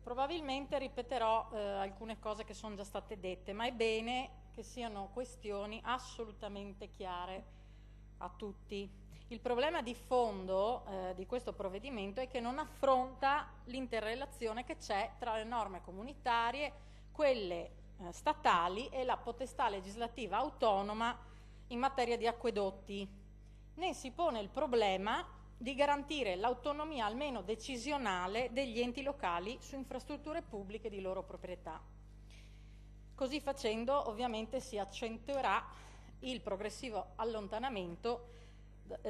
Probabilmente ripeterò alcune cose che sono già state dette, ma è bene che siano questioni assolutamente chiare a tutti. Il problema di fondo di questo provvedimento è che non affronta l'interrelazione che c'è tra le norme comunitarie, quelle statali e la potestà legislativa autonoma in materia di acquedotti, né si pone il problema di garantire l'autonomia almeno decisionale degli enti locali su infrastrutture pubbliche di loro proprietà. Così facendo ovviamente si accentuerà il progressivo allontanamento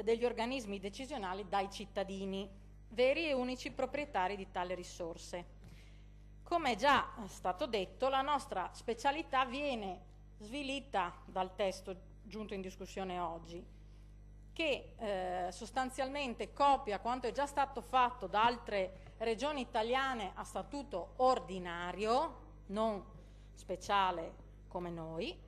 degli organismi decisionali dai cittadini, veri e unici proprietari di tali risorse. Come è già stato detto, la nostra specialità viene svilita dal testo giunto in discussione oggi, che sostanzialmente copia quanto è già stato fatto da altre regioni italiane a statuto ordinario, non speciale come noi,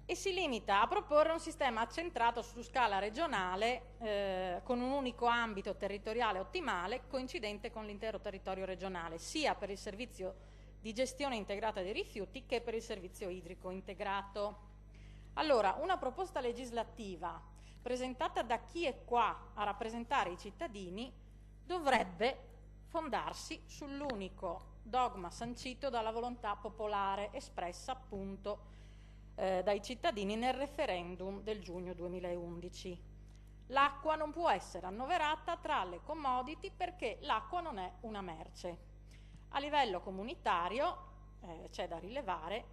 e si limita a proporre un sistema accentrato su scala regionale con un unico ambito territoriale ottimale coincidente con l'intero territorio regionale, sia per il servizio di gestione integrata dei rifiuti che per il servizio idrico integrato. Allora, una proposta legislativa presentata da chi è qua a rappresentare i cittadini dovrebbe fondarsi sull'unico dogma sancito dalla volontà popolare espressa appunto dai cittadini nel referendum del giugno 2011. L'acqua non può essere annoverata tra le commodity perché l'acqua non è una merce. A livello comunitario c'è da rilevare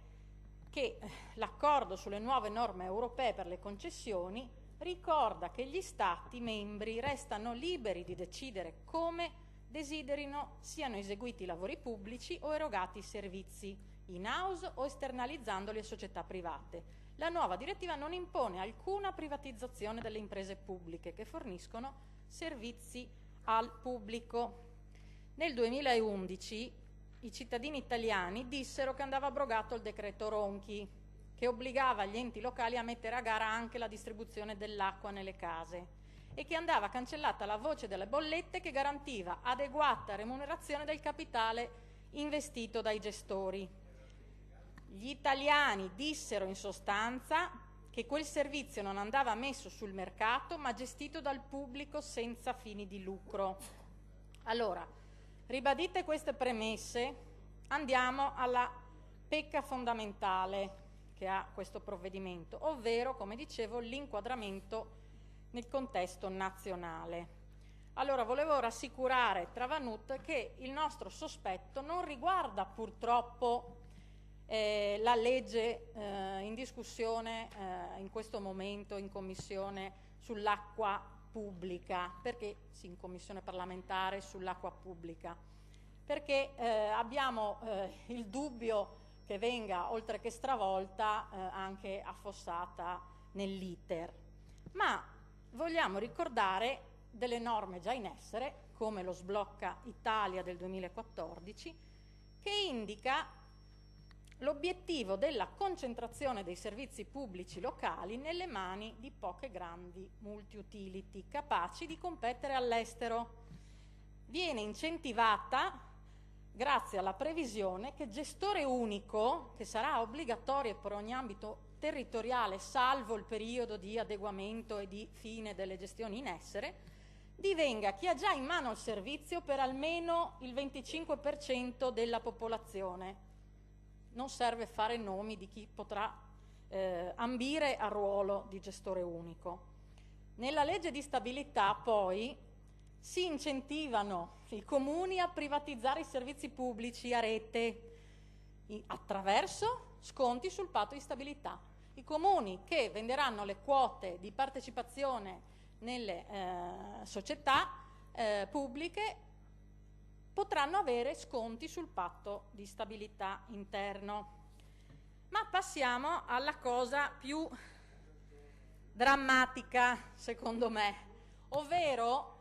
che l'accordo sulle nuove norme europee per le concessioni ricorda che gli Stati membri restano liberi di decidere come desiderino siano eseguiti i lavori pubblici o erogati i servizi in house o esternalizzandoli a società private. La nuova direttiva non impone alcuna privatizzazione delle imprese pubbliche che forniscono servizi al pubblico. Nel 2011 i cittadini italiani dissero che andava abrogato il decreto Ronchi, che obbligava gli enti locali a mettere a gara anche la distribuzione dell'acqua nelle case e che andava cancellata la voce delle bollette che garantiva adeguata remunerazione del capitale investito dai gestori. Gli italiani dissero in sostanza che quel servizio non andava messo sul mercato ma gestito dal pubblico senza fini di lucro. Allora, ribadite queste premesse, andiamo alla pecca fondamentale che ha questo provvedimento, ovvero, come dicevo, l'inquadramento nel contesto nazionale. Allora, volevo rassicurare Travanut che il nostro sospetto non riguarda purtroppo la legge in discussione in questo momento in commissione sull'acqua pubblica, perché sì, in commissione parlamentare sull'acqua pubblica, perché abbiamo il dubbio che venga, oltre che stravolta, anche affossata nell'iter. Ma vogliamo ricordare delle norme già in essere, come lo Sblocca Italia del 2014, che indica l'obiettivo della concentrazione dei servizi pubblici locali nelle mani di poche grandi multi-utility capaci di competere all'estero. Viene incentivata grazie alla previsione che gestore unico, che sarà obbligatorio per ogni ambito territoriale, salvo il periodo di adeguamento e di fine delle gestioni in essere, divenga chi ha già in mano il servizio per almeno il 25% della popolazione. Non serve fare nomi di chi potrà ambire al ruolo di gestore unico. Nella legge di stabilità poi si incentivano i comuni a privatizzare i servizi pubblici a rete attraverso sconti sul patto di stabilità. I comuni che venderanno le quote di partecipazione nelle società pubbliche potranno avere sconti sul patto di stabilità interno. Ma passiamo alla cosa più drammatica, secondo me, ovvero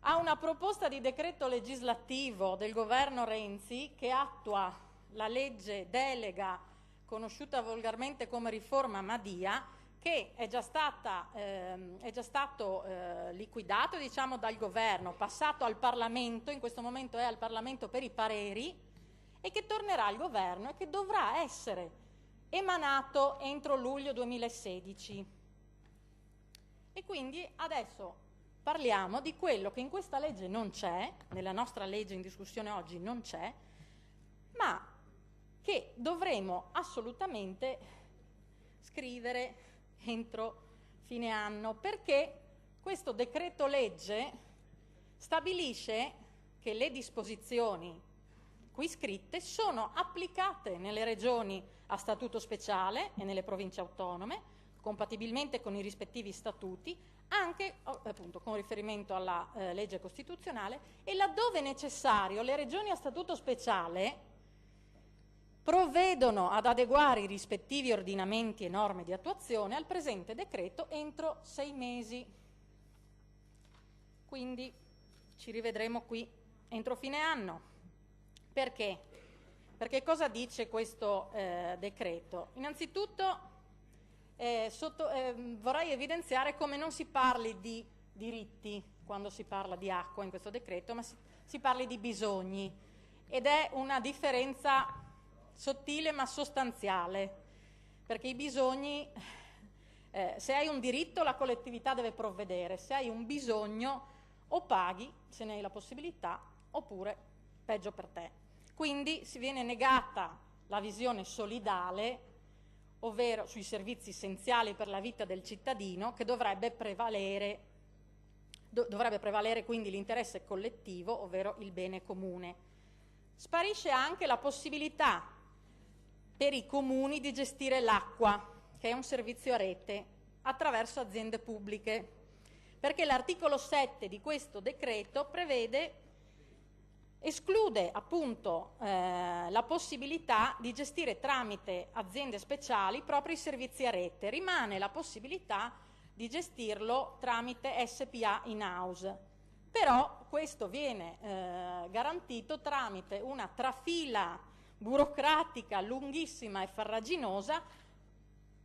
a una proposta di decreto legislativo del governo Renzi che attua la legge delega conosciuta volgarmente come riforma Madia, che è già stato liquidato, diciamo, dal governo, passato al Parlamento, in questo momento è al Parlamento per i pareri, e che tornerà al governo e che dovrà essere emanato entro luglio 2016. E quindi adesso parliamo di quello che in questa legge non c'è, nella nostra legge in discussione oggi non c'è, ma che dovremo assolutamente scrivere entro fine anno, perché questo decreto legge stabilisce che le disposizioni qui scritte sono applicate nelle regioni a statuto speciale e nelle province autonome, compatibilmente con i rispettivi statuti, anche appunto con riferimento alla legge costituzionale, e laddove necessario le regioni a statuto speciale provvedono ad adeguare i rispettivi ordinamenti e norme di attuazione al presente decreto entro 6 mesi. Quindi ci rivedremo qui entro fine anno. Perché? Perché cosa dice questo decreto? Innanzitutto vorrei evidenziare come non si parli di diritti quando si parla di acqua in questo decreto, ma si parli di bisogni, ed è una differenza sottile ma sostanziale, perché i bisogni, se hai un diritto la collettività deve provvedere, se hai un bisogno o paghi se ne hai la possibilità oppure peggio per te. Quindi si viene negata la visione solidale, ovvero sui servizi essenziali per la vita del cittadino, che dovrebbe prevalere quindi l'interesse collettivo, ovvero il bene comune. Sparisce anche la possibilità per i comuni di gestire l'acqua, che è un servizio a rete, attraverso aziende pubbliche, perché l'articolo 7 di questo decreto esclude appunto la possibilità di gestire tramite aziende speciali proprio i servizi a rete. Rimane la possibilità di gestirlo tramite SPA in-house, però questo viene garantito tramite una trafila burocratica lunghissima e farraginosa,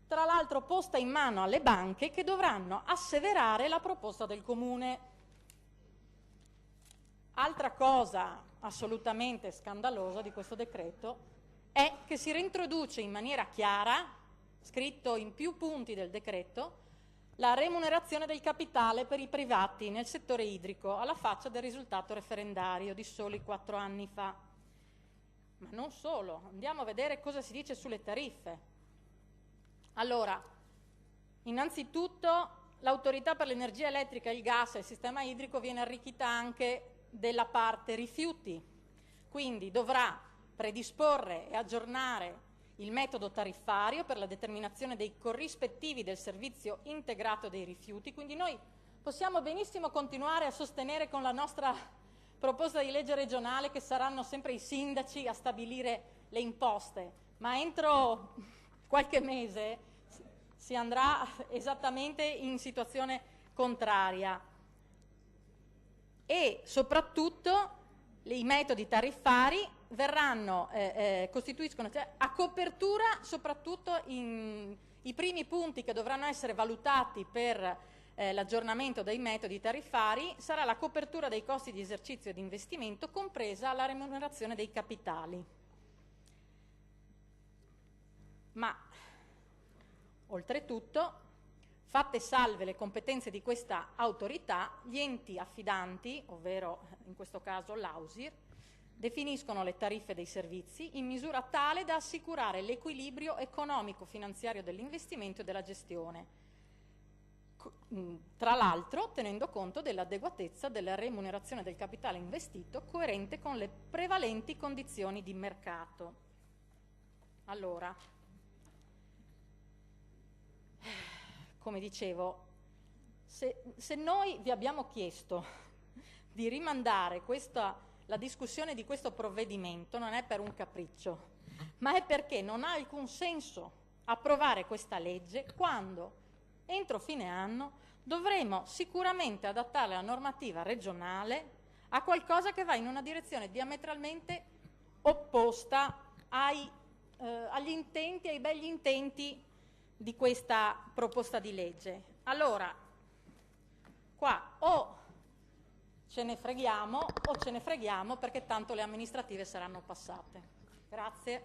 tra l'altro posta in mano alle banche, che dovranno asseverare la proposta del comune. Altra cosa assolutamente scandalosa di questo decreto è che si reintroduce in maniera chiara, scritto in più punti del decreto, la remunerazione del capitale per i privati nel settore idrico, alla faccia del risultato referendario di soli 4 anni fa. Ma non solo, andiamo a vedere cosa si dice sulle tariffe. Allora, innanzitutto l'autorità per l'energia elettrica, il gas e il sistema idrico viene arricchita anche della parte rifiuti, quindi dovrà predisporre e aggiornare il metodo tariffario per la determinazione dei corrispettivi del servizio integrato dei rifiuti. Quindi noi possiamo benissimo continuare a sostenere con la nostra proposta di legge regionale che saranno sempre i sindaci a stabilire le imposte, ma entro qualche mese si andrà esattamente in situazione contraria. E soprattutto i metodi tariffari costituiscono a copertura, soprattutto i primi punti che dovranno essere valutati per l'aggiornamento dei metodi tariffari, sarà la copertura dei costi di esercizio e di investimento, compresa la remunerazione dei capitali. Ma oltretutto, fatte salve le competenze di questa autorità, gli enti affidanti, ovvero in questo caso l'AUSIR, definiscono le tariffe dei servizi in misura tale da assicurare l'equilibrio economico-finanziario dell'investimento e della gestione, tra l'altro tenendo conto dell'adeguatezza della remunerazione del capitale investito coerente con le prevalenti condizioni di mercato. Allora, come dicevo, se noi vi abbiamo chiesto di rimandare la discussione di questo provvedimento, non è per un capriccio, ma è perché non ha alcun senso approvare questa legge quando entro fine anno dovremo sicuramente adattare la normativa regionale a qualcosa che va in una direzione diametralmente opposta agli intenti, ai begli intenti di questa proposta di legge. Allora, qua o ce ne freghiamo perché tanto le amministrative saranno passate. Grazie.